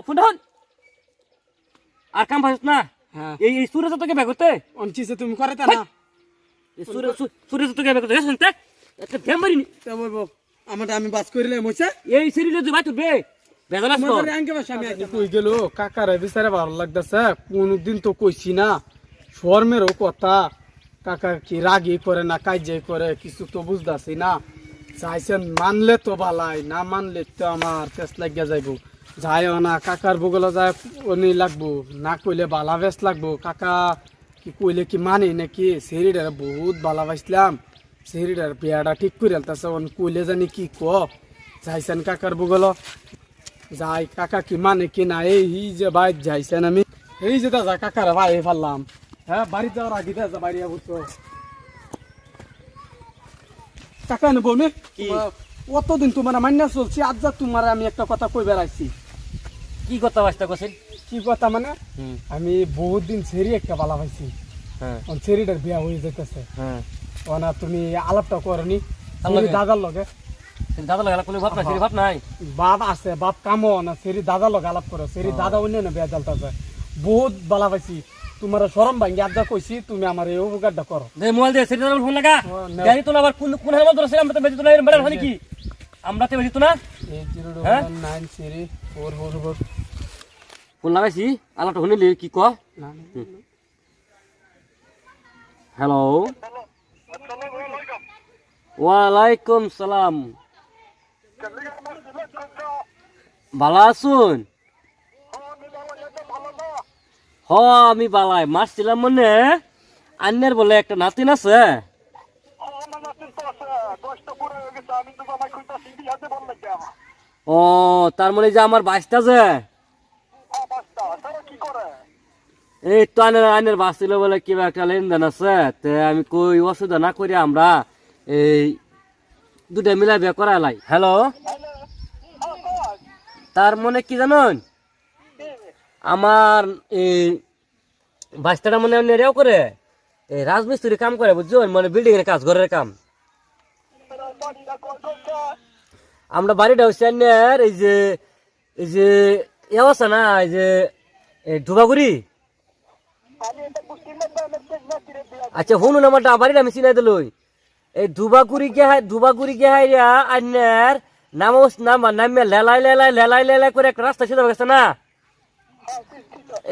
ফোনটা হন আর কাম পাইছ না হ্যাঁ এই সুরে তোকে বে করতে অনচিছে তুমি করে তা না এই সুরে তোকে বে করতে শুনতে একটা ফেমারিনি তা বলবো আমারটা আমি বাস করিলে মইছে এই সিরিলে তুই বাতুর বে বেজালাস তোমার তো বাড়ি আঙ্কে বাসা আমি কই গেল কাকারে বিচারে ভালো লাগতেছে কোনদিন তো কইছি না শর্মেরও কথা কাকা কি রাগি করে না কাজে করে কিছু তো বুঝতাছি না চাইছেন মানলে তো ভালাই না মানলে তো আমার পেস লাগিয়া যাইব যাইও না কাকার বগলে যায় উনি লাগবো না কইলে বালা বেশ লাগবো কাকা কি কইলে কি মানে নাকি সেরিডার বহুত বালা পাইছিলাম সেরিডার বিয়াটা ঠিক করে আলতাছে কইলে জানি কি ক যাইছেন কাকার বগল যাই কাকা কি মানে কি না এই যে বাইর যাইছেন আমি এই যে দাদা কাকার ভাই ফেললাম হ্যাঁ বাড়ি যাওয়ার আগে দাদা বাড়ি বুঝছো কাকা নেবো নে অতদিন তোমার মান্য চলছি আজ যা তোমার আমি একটা কথা কই বেড়াইছি কি কথা বাস্তা কইছেন কি কথা মানে আমি বহুত দিন সেরি একটা বালা পাইছি হ্যাঁ সেরিটার বিয়া হয়ে যেতেছে হ্যাঁ না তুমি আলাপটা করনি লগে? দাদার লগে দাদা লাগা কোনো ভাব নাই সেই ভাব নাই বাপ আছে বাপ কামো না সেরি দাদা লগে আলাপ করো সেরি দাদা অন্য না বিয়া জ্বালতেছে বহুত বালা পাইছি তোমার সরম ভাঙ্গি আড্ডা কইছি তুমি আমার এই উপকারটা করো দে মোবাইল দে সেটা ফোন লাগা নাও। জানি তো না আবার কোন কোন হামা ধরছে আমরা তো বেজি তো না এর বেড়া হয় কি আমরা তো বেজি তো না 80193444 ফোন লাগাইছি আলাটা শুনিলি কি ক হ্যালো ওয়ালাইকুম সালাম ভালো আছুন হ আমি বালাই মারছিলাম মনে আন্যের বলে একটা নাতিন আছে ও তার মানে যে আমার বাইশটা যে এই তো আইনের বাস ছিল বলে কিবা একটা লেনদেন আছে তে আমি কই অসুবিধা না করি আমরা এই দুটা মিলাই বিয়ে করালাই হ্যালো তার মানে কি জানুন আমার এই বাইশটা মানে নেড়েও করে এই রাজমিস্ত্রি কাম করে বুঝছো মানে বিল্ডিং এর কাজ ঘরের কাম আমরা বাড়িটা হচ্ছে আন্যের এই যে এ আছে না এই যে ধুবাগুড়ি আচ্ছা শুনুন আমার বাড়িটা আমি চিনাই দিল এই ধুবাগুড়ি গে হাইয়া আন্যের নামে লেলাই করে একটা রাস্তা সিধা গেছে না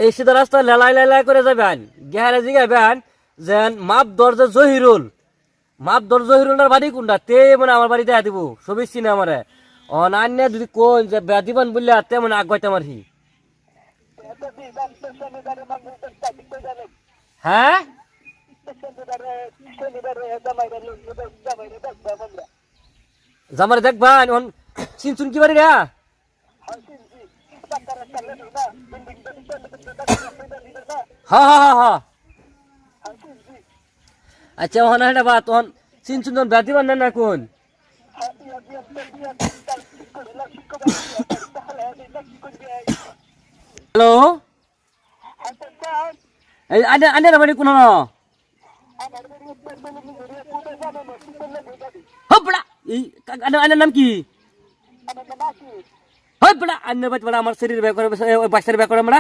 এই সিধা রাস্তা লেলাই করে যাবেন গেহারে জিগাবেন যেন মাপ দরজা জহিরুল বাড়ি কোনটা তে মানে আমার বাড়িতে দিব সবই চিনে আমারে অনান্য যদি কোন যে বেয়া দিবান বললে তেমন আগাইতে আমার হি হ্যাঁ জামারে দেখবা চিনচুন কি বাড়ি রা হ্যাঁ আচ্ছা ওখানে একটা বা তখন চিনচুন তখন বেয়া দিবান না কোন হ্যালো এই আন্যের বাড়ি কোন হপড়া এই আন্যের নাম কি হপড়া আন্যের বাড়ি বড় আমার শরীর ব্যাক করে ওই বাচ্চার ব্যাক করে আমরা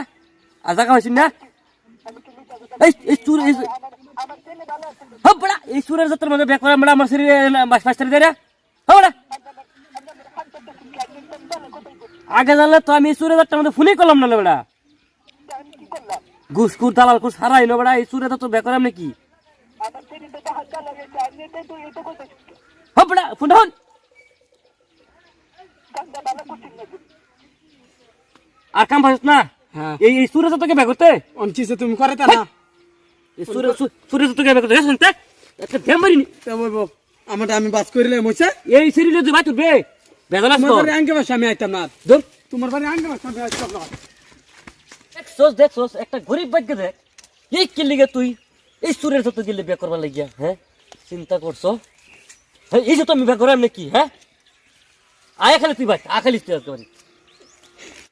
আর জায়গা হইছিস না এই চুর এই হপড়া এই চুরের যত্র মধ্যে ব্যাক করে আমরা আমার শরীরে বাচ্চার দেয়া হপড়া আগে জানলে তো আমি চুরের যত্র মধ্যে ফোনই করলাম না বেড়া ঘুষখুর দালাল ঘুষ হারাই না বেড়া এই চুরে তো ব্যাক করে নাকি হপড়া ফোন হন আর কাম পাইছ না এই সুরে তোকে ব্যাগ করতে অনচিছে তুমি করে তা না এই সুরে তোকে ব্যাগ করতে শুনতে একটা ফেমারিনি তা বলবো আমারটা আমি বাস করিলে মইছে এই সিরিলে তুই বাতুর বে বেজালাস তোমার তো বাড়ি আঙ্কে বাসা আমি আইতাম না ধর তোমার বাড়ি আঙ্কে বাসা আমি আইতাম না দেখছস একটা গরিব ভাগ্য দেখ এই কি লিগে তুই এই সুরের সাথে গেলে বিয়ে করবার লাগিয়া হ্যাঁ চিন্তা করছো হ্যাঁ এই যে তো আমি বিয়ে করাম নাকি হ্যাঁ আয় খালি তুই ভাই আখালি তুই